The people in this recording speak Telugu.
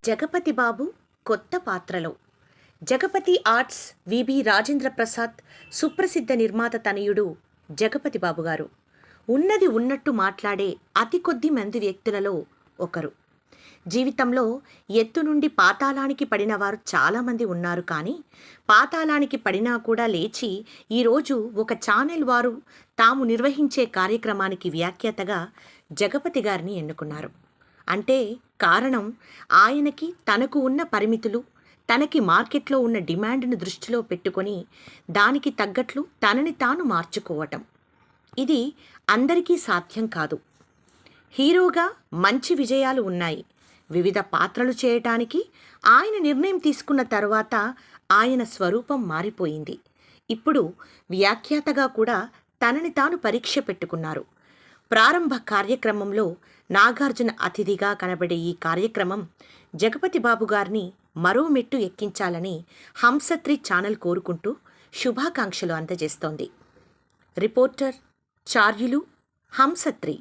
జగపతి బాబు కొత్త పాత్రలో. జగపతి ఆర్ట్స్ విబి రాజేంద్ర ప్రసాద్ సుప్రసిద్ధ నిర్మాత తనయుడు జగపతి బాబు గారు ఉన్నది ఉన్నట్టు మాట్లాడే అతి కొద్ది మంది వ్యక్తులలో ఒకరు. జీవితంలో ఎత్తు నుండి పాతాళానికి పడిన వారు చాలామంది ఉన్నారు. కానీ పాతాళానికి పడినా కూడా లేచి ఈరోజు ఒక ఛానల్ వారు తాము నిర్వహించే కార్యక్రమానికి వ్యాఖ్యాతగా జగపతి గారిని ఎన్నుకున్నారు. అంటే కారణం ఆయనకి తనకు ఉన్న పరిమితులు, తనకి మార్కెట్లో ఉన్న డిమాండ్ను దృష్టిలో పెట్టుకొని దానికి తగ్గట్లు తనని తాను మార్చుకోవటం. ఇది అందరికీ సాధ్యం కాదు. హీరోగా మంచి విజయాలు ఉన్నాయి. వివిధ పాత్రలు చేయటానికి ఆయన నిర్ణయం తీసుకున్న తర్వాత ఆయన స్వరూపం మారిపోయింది. ఇప్పుడు వ్యాఖ్యాతగా కూడా తనని తాను పరీక్ష పెట్టుకున్నారు. ప్రారంభ కార్యక్రమంలో నాగార్జున అతిథిగా కనబడే ఈ కార్యక్రమం జగపతి బాబు గారిని మరో మెట్టు ఎక్కించాలని హంసత్రి ఛానల్ కోరుకుంటూ శుభాకాంక్షలు అందజేస్తోంది. రిపోర్టర్ చార్యులు, హంసత్రి.